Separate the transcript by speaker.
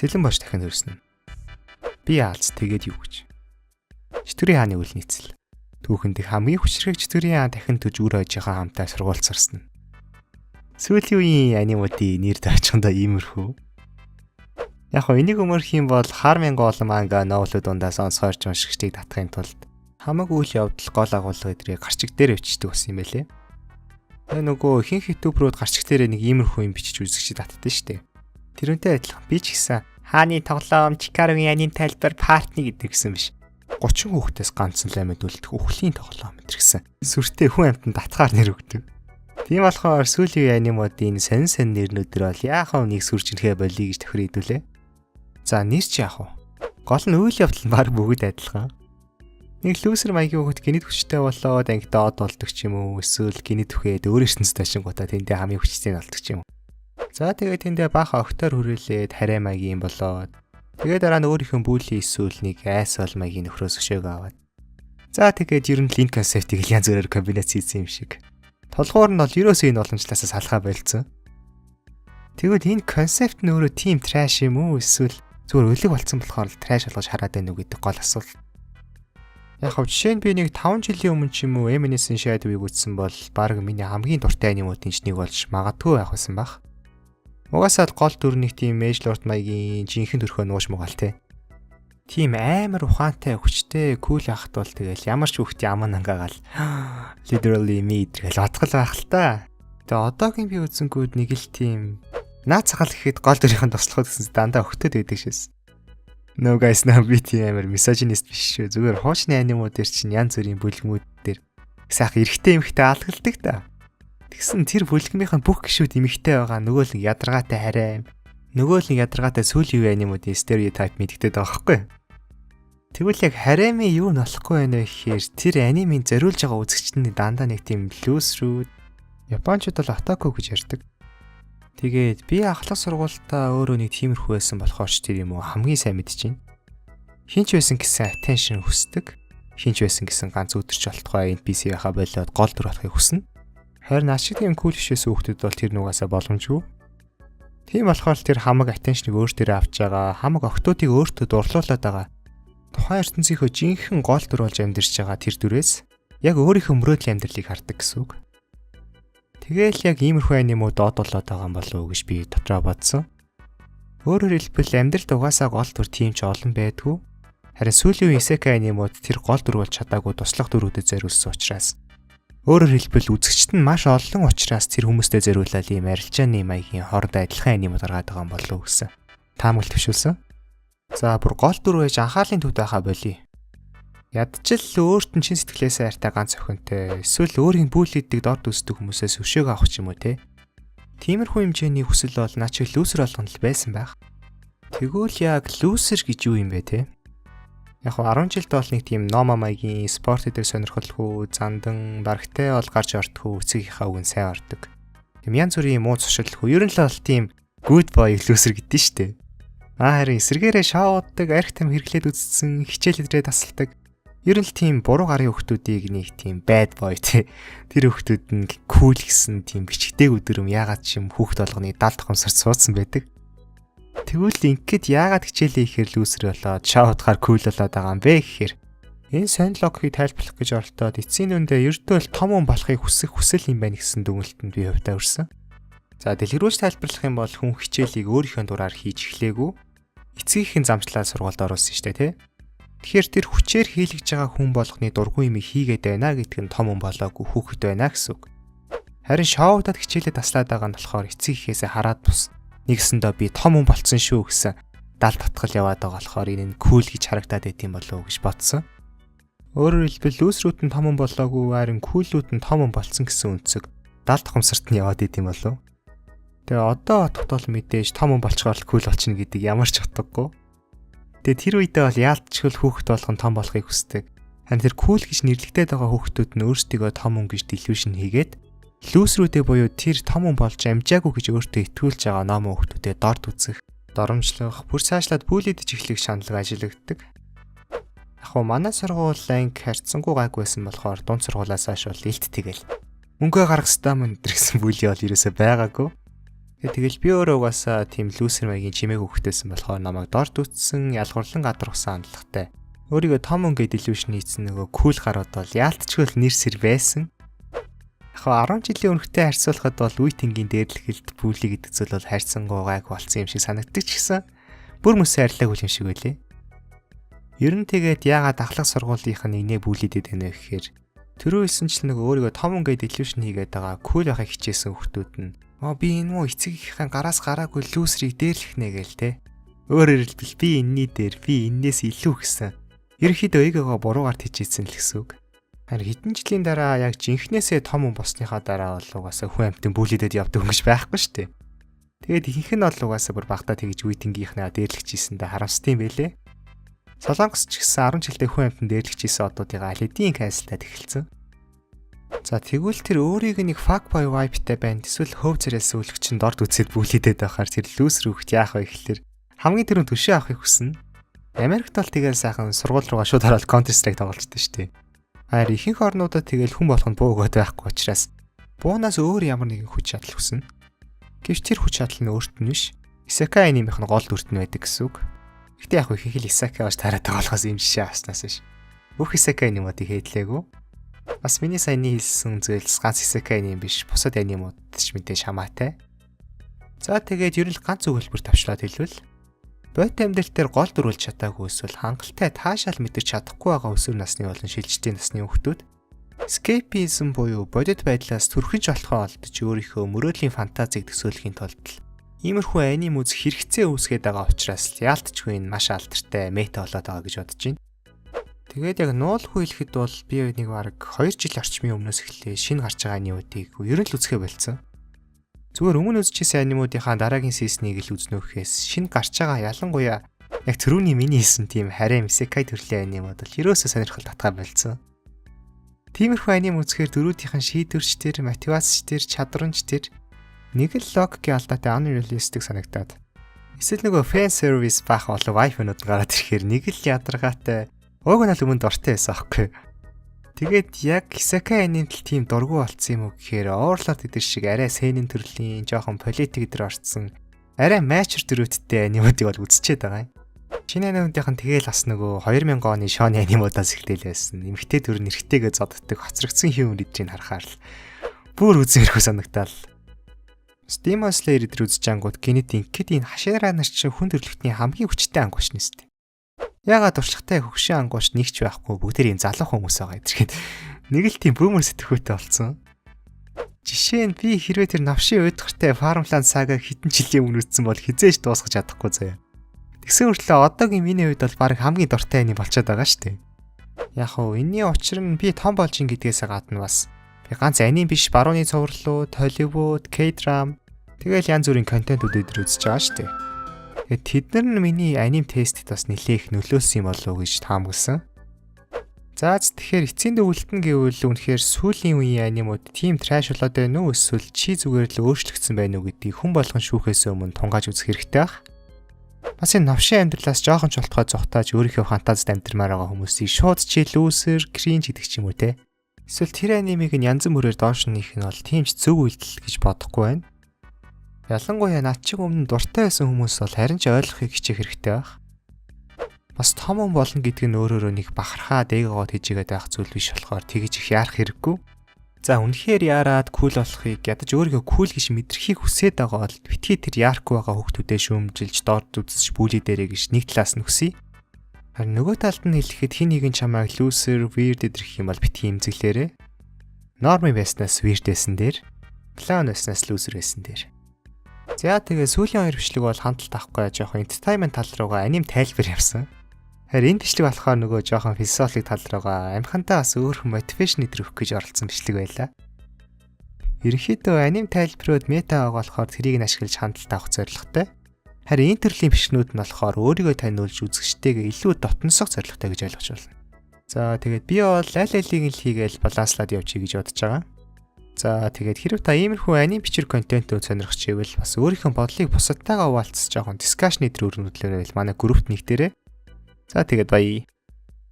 Speaker 1: Сэлэн бош дахин төрсөн. Би яалц тэгээд юу гэж. Чөтгөрийн хааны үл нийцэл. Түүхэнд хамгийн хүчрэг чөтгөрийн хаан дахин төж үр хойжийнхаа хамтаа сургуулцарсан. Сүүлийн үеийн анимуудын нэр даачганда иймэрхүү. Яг хоо энийг өмөрөх юм бол хар мянган олон манга новелууд дундаа сонсгоорч уншигчдыг татахын тулд хамаг үйл явдал гол агуулга эдрийг гарчиг дээр өчтдөг болсон юм байлээ. Нөгөө ихэнх ютуберууд гарчиг дээр нэг иймэрхүү юм бичиж үзэгчид татдсан шүү дээ. Тэрүүнтэй адилхан би ч гэсэн хааны тоглоом Чикарогийн анийн тайлбар part 1 гэдэг гэсэн биш. 30 хүүхдээс ганцхан лаймд үлдэх үхлийн тоглоом гэсэн. Сүртэй хүн амтанд татгаар нэр өгдөг. Тийм болохоор сүүлийн анимуудын сонин нэрнүүдэр бол яахав нэг сүржинхээ болиё гэж тохир хэдүүлээ. За нэр чи яах вэ? Гол нь үйл явдал нь баг бүгд адилхан. Нэг лүүсер маягийн хүүхэд гинэд хүчтэй болоод ангид доод болдог ч юм уу, эсвэл гинэд түхээд өөрөөс нь ташингуудаа тэндээ хамгийн хүчтэй болдог ч юм уу. За тэгээд тэндээ баха октоор хүрээлээд харай маягийн болоод тэгээд дараа нь өөрийнхөө бүлийн эсвэл нэг айс бол маягийн нөхрөөс өшөөг аваад. За тэгээд ер нь линк концептыг янз бүрээр комбинац хийсэн юм шиг. Толгуур нь бол ерөөсөө энэ уламжлалаас салхаа болцсон. Тэгвэл энэ концепт нь өөрөө team trash юм уу эсвэл зүгээр өлег болцсон болохоор trash болгож хараад байна уу гэдэг гол асуулт. Яг хав жишээ нь би нэг 5 жилийн өмнө ч юм уу Eminence Shadow-ыг үзсэн бол баг миний хамгийн дуртай анимуудын нэг болж магадгүй байх байсан баг. Угаасаа л гол дүр нэг тийм Mage Lord маягийн жинхэнэ төрхөө нууш муугаал те. Тийм амар ухаантай хүчтэй кул ахт бол тэгэл ямар ч хүүхдийн аман ангаагаал literally me гэж бодгол байх л та. Тэгээ одоогийн би үзэнгүүд нэг л тийм наацхал гэхэд гол дүрийн тослоход гэсэн дандаа өгтөд байдаг шээс. No guys now би тийм амар misogynist биш шүү. Зүгээр хуучны анимууд дээр чинь янз бүрийн бүлгмүүд дээр сайхан эрэгтэй эмэгтэй алгалдаг та. Тэгсэн тэр бүлгмийнхэн бүх гişүүд эмэгтэй байгаа нөгөө л ядаргаатай харай. Нөгөө л ядаргаатай сүүлийн үеийн анимуудын стереотип мэддэг байгаа байхгүй. Тэгвэл яг харамын юу нь болохгүй байна вэ гэхээр тэр анимын зориулж байгаа үзэгчд нь дандаа нэг тийм loose рүү Япончууд бол otaku гэж ярьдаг. Тэгээд би ахлах сургуультаа өөрөө нэг тиймэрхүү байсан болохоор ч тэр юм уу хамгийн сайн мэдчихээн. Хинч байсан гэсэн attention хүсдэг. Хинч байсан гэсэн ганц өдөрч болтгой NPC-ийнхаа болоод гол дүр болохыг хүснэ. Харин ашиг тийм кул шээс хүүхдүүд бол тэр нугасаа боломжгүй. Тийм болохоор тэр хамаг attention-ыг өөр дээрээ авч байгаа, хамаг октоодыг өөртөө дурлуулад байгаа. Тухайн ертөнцийнхөө жинхэнэ гол дүр болж амьдарч байгаа тэр дүрээс яг өөрийнхөө мөрөөдлийн амьдралыг хардаг гэсэн үг. Тэгээл яг иймэрхүү анимууд доод болоод байгаа юм болов уу гэж би дотроо бодсон. Өөрөөр хэлбэл амьдралд угаасаа гол дүр тийм ч олон байдгүй. Харин сүүлийн үеийн isekai анимууд тэр гол дүр болж чадаагүй туслах дүрүүдэд зориулсан учраас өөрөөр хэлбэл үзэгчд нь маш олон учраас тэр хүмүүстэй зориулаад ийм арилжааны маягийн хорд адилхан анимууд гаргаад байгаа юм болов уу гэсэн таамаглал төвшүүлсэн. За бүр гол дүр байж анхаалын төвд байхаа болиё. Ядчил өөрт нь чин сэтгэлээсээ хайртай ганц охинтой эсвэл өөрийн бүлийддэг дорд үздэг хүмүүсээс өшөөг авах ч юм уу те. Тиймэрхүү хэмжээний хүсэл бол наач лүүсер болгоно л байсан байх. Тэгвэл яг лүүсер гэж юу юм бэ те? Яг 10 жилд бол нэг тийм нома маягийн спорт дээр сонирхолгүй зандан барагтай бол гарч ортгүй эцгийнхаа үгэн сайн ордог. Тэм янз бүрийн муу цушилгүй ер нь л бол тийм good boy лүүсер гэдэг нь штэ. Харин эсэргээрээ шоуддаг, арх там хэрэглээд үзсэн, хичээл өдрөө тасалдаг. Ер нь л тийм буруу гарын хүмүүсийг нэг тийм bad boy те. Тэр хүмүүсд нь cool гэсэн тийм бичгтэйг өдрөм яагаад ч юм хүүхд болгоны 70 тохомсорт суудсан байдаг. Тэгвэл ингээд яагаад хичээлээ ихээр лүүсэр болоод шоудахаар cool болоод байгаа юм бэ гэхээр энэ сонир логикийг тайлбарлах гэж оролдоод эцсийн дүндээ ердөө л том хүн болохыг хүсэх хүсэл юм байна гэсэн дүгнэлтэнд би хувьдаа өрсөн. За дэлгэрүүлж тайлбарлах юм бол хүн хичээлийг өөрийнхөө дураар хийж эхлэегүй эцгийнхэн замчлаад сургуульд оруулсан шүү дээ тий. Тэгэхээр тэр хүчээр хийлгэж байгаа хүн болгоны дургүй юм хийгээд байна гэдг нь том хүн болоогүй хүүхэд байна гэсэн үг. Харин шоудад хичээлээ таслаад байгаа нь болохоор эцгийнхээсээ хараад бус. Нэгсэндээ би том хүн болцсон шүү гэсэн дал татгал яваад байгаа болохоор энэ нь кул гэж харагдаад байт юм болов уу гэж бодсон. Өөрөөр хэлбэл лүүсрүүд нь том хүн болоогүй харин кулүүд нь том хүн болцсон гэсэн үнцэг дал тохомсорт нь яваад байт юм болов. Тэгээ одоо отготол мэдээж том хүн болчгоор кул болчихно гэдэг ямар ч утгагүй. Тэгээ тэр үедээ бол яалтчгүй хүүхэд болгон том болохыг хүсдэг. Харин тэр кул гэж нэрлэгдээд байгаа хүүхдүүд нь өөрсдийгөө том хүн гэж дэлгүүшин хийгээд лүүсрүүдээ буюу тэр том хүн болж амжаагүй гэж өөртөө итгүүлж байгаа ном хүүхдүүдэд дорд үзэх, доромжлох, бүр цаашлаад бүлэдэж эхлэх шаналга ажилладаг. Яг уу манай сургууль анги харьцангуй гайгүйсэн болохоор дунд сургуулиас хойш бол илт тэгэл. Мөнгөө гаргах стам энэ гэсэн бүлий бол ерөөсөй байгаагүй. Тэгэл би өөрөө угаасаа тийм лүүсер маягийн чимээг хөвгтэйсэн болохоор намайг дор дүүцсэн ялгуурлан гадаргсан хандлагатай. Өөрийгөө том ингээд илүүшн хийсэн нөгөө кул гарууд бол яалтчгүй нэр сэр байсан. Яг 10 жилийн өмнөхтэй харьцуулахад бол үеийнгийн дээрлэхэлд пүүли гэдэг зүйл бол хайрцангуй гайг болсон юм шиг санагддаг ч гэсэн бүр мөсөө арилаагүй юм шиг байлээ. Ер нь тэгээд яагаад ахлах сургуулийнх нь инээ бүлийдэд байна вэ гэхээр түрүү хэлсэнчлэн нөгөө өөрийгөө том ингээд илүүшн хийгээд байгаа кул байхыг хичээсэн хүмүүс нь би энэ муу эцэгийнхээ гараас гараагүй лүүсрийг дээрлэхнэ гээл те. Өөрөөр хэлбэл би энэний дээр би энээс илүү гэсэн. Ерөнхийдөө эгоогоо буруугаар тэжээсэн л гэсэн үг. Харин хэдэн жилийн дараа яг жинхнээсээ том хүн болсныхаа дараа бол угаасаа хүн амьтан бүлийдэд явдаг хүн гэж байхгүй шүү дээ. Тэгээд ихэнх нь бол угаасаа бүр багтаа тэгж үеийнхнээ дээрлэгчээсэндээ харамсдаг юм байлээ. Солонгос ч гэсэн 10 жилдээ хүн амьтан дээрлэгчээсэн одуудыг аль хэдийн кайслаад эхэлсэн. За тэгвэл тэр өөрийг нэг fuckboy vibe-тай байна. Эсвэл хөв зэрэлсэн үлгч нь дорд үцэд бүлийдэд байхаар тэр лүүсэр хөвгт яах вэ гэхэлэр хамгийн түрүүнд төшөө авахыг хүснэ. Америкт бол тэгэл сайхан сургууль руугаа шууд ороод Counter Strike тоглолцдог шүү дээ. Харин ихэнх орнуудад тэгэл хүн болох нь буугаад байхгүй учраас буунаас өөр ямар нэгэн хүч чадал хүснэ. Гэвч тэр хүч чадал нь өөрт нь биш. Исакай анимийнх нь гол дүрт нь байдаг гэсэн үг. Гэтэ яг их л Исакай бач тараад байгаа болохоос юм жишээ авснаас биш. Бүх Исакай анимуудыг хийдлээгүй. Бас миний саяны хэлсэн зүйлс ганц Исакай аним биш. Бусад анимууд ч мэдээж хамаатай. За тэгээд ер нь ганц өгүүлбэр тавчлаад хэлвэл бод амьдрал дээр гол дүрүүлж чадаагүй эсвэл хангалттай таашаал мэдэрч чадахгүй байгаа өсвөр насны болон шилжилтийн насны хүмүүс escapism буюу бодит байдлаас төрхөж болохоо олдож өөрийнхөө мөрөөдлийн фантазиг төсөөлөхийн тулд иймэрхүү аним үзэх хэрэгцээ үүсгээд байгаа учраас яалтчгүй энэ маш алдартай мета болоод байгаа гэж бодож байна. Тэгээд яг нуулгүй хэлэхэд бол би нэг бараг 2 жил орчмын өмнөөс эхлээ шинэ гарч байгаа анимуудыг ер нь л үзэхээ болцсон. Зүгээр өмнө үзчихсэн анимуудынхаа дараагийн сизнийг л үзнөхөөс шинэ гарч байгаа ялангуяа яг түрүүний миний хийсэн тийм харим isekai төрлийн анимууд бол ерөөсөө сонирхол татгаа болцсон. Тиймэрхүү аним үзэхээр дөрүүдийнхэн шийдвэрч тэр, мотивацч тэр, чадварч тэр нэг л логикийн алдаатай unrealistic санагдаад. Эсвэл нөгөө fan service бах болов wife-нууд гараад ирэхээр нэг л ядаргаатай ууг нь л өмнө дортой байсан аахгүй. Тэгээд яг isekai анимд л тийм дургу болцсон юм уу гэхээр Overlord эдэр шиг арай сэнэн төрлийн жоохон политик эдэр орцсон арай mature дөрүүдтэй анимуудыг бол үзчихэд байгаа юм. Шинэ анимуудынхан тэгэл бас нөгөө 2000 оны шоны анимуудаас эхлээл байсан. Эмхтэй төр нэрхтэйгээ зодддаг хоцрогдсон юм эдрийг харахаар л бүр үзмэрхүү санагтаал. Demon Slayer эдэр үзэж ангууд гинэт ингээд энэ хашаараа нар чинь хүн төрлөختний хамгийн хүчтэй ангууч нэстэ. Ягаад туршлагатай хөгшин ангууч нэгч байхгүй бүгдээр юм залуу хүмүүс байгаа эдэргээд нэг л тийм бөөмөр сэтгүүтэй болсон. Жишээ нь би хэрвээ тэр навшийн уйдгартай Farmland Saga хэдэн жилийн өмнө үзсэн бол хизээж дуусгаж чадахгүй заяа. Тэгсэн хүртлээ одоогийн миний хувьд бол баг хамгийн дуртай аnim болчиход байгаа шүү дээ. Яг хөө энэний учир нь би том болж ин гэдгээс гадна бас би ганц аним биш барууны цувралууд, Hollywood, K-drama тэгэл янз бүрийн контентууд өдр үзэж байгаа шүү дээ. Тэд нар нь миний аним тестэд бас нэлээх нөлөөсөн юм болов уу гэж таамагласан. За тэгэхээр эцсийн дүгнэлт нь гэвэл үнэхээр сүүлийн үеийн анимууд тийм траш болоод байна уу эсвэл чи зүгээр л өөрчлөгдсөн байна уу гэдгийг хүн болгон шүүхээс өмнө тунгааж үзэх хэрэгтэй байх. Бас энэ навшийн амьдралаас жоохон ч болтгой зугатааж өөрийнхөө фантазид амьдрмаар байгаа хүмүүсийг шууд чи лүүсер, кринж гэдэг ч юм уу те. Эсвэл тэр анимыг нь янз бүрээр доош нь нэх нь бол тийм ч зөв үйлдэл гэж бодохгүй байна. Ялангуяа над чиг өмнө дуртай байсан хүмүүс бол харин ч ойлгохыг хичээх хэрэгтэй байх. Бас том хүн болно гэдэг нь өөрөөрөө нэг бахархаа дээгоо тэжээгээд байх зүйл биш болохоор тэгж их яарах хэрэггүй. За үнэхээр яарад кул болохыг ядаж өөрийгөө кул гэж мэдрэхийг хүсээд байгаа бол битгий тэр яарахгүй байгаа хүүхдүүдээ шүүмжилж дорд үзэж бүлий дээрээ гэж нэг талаас нь хүсье. Харин нөгөө талд нь хэлэхэд хин нэгэн чамайг loser, weird эдэрх юм бол битгий имзэглээрээ. Норми байснаас weird байсан дээр, clown байснаас loser байсан дээр. За тэгээ сүүлийн хоёр бичлэг бол хандлт авахгүй жоохон entertainment тал руугаа аним тайлбар явсан. Харин энэ бичлэг болохоор нөгөө жоохон философик тал руугаа амхантаа бас өөрхөн мотивашн өдрөх гэж оролцсон бичлэг байлаа. Ерөнхийдөө аним тайлбарууд мета байгаа болохоор тэрийг нь ашиглаж хандлт авах зорилготой. Харин энэ төрлийн бичлэгнүүд нь болохоор өөрийгөө таниулж үзэгчтэйгээ илүү дотносох зорилготой гэж ойлгож байна. За тэгээд би бол аль алийг нь хийгээл баланслаад явчих гэж бодож байгаа. За тэгээд хэрв та иймэрхүү аним бичвэр контентууд сонирхож ивэл бас өөрийнхөө бодлыг бусадтайгаа хуваалцаж жоохон дискашны төр өрнөдлөөрэй манай группт нэгтээрэй. За тэгээд баяа.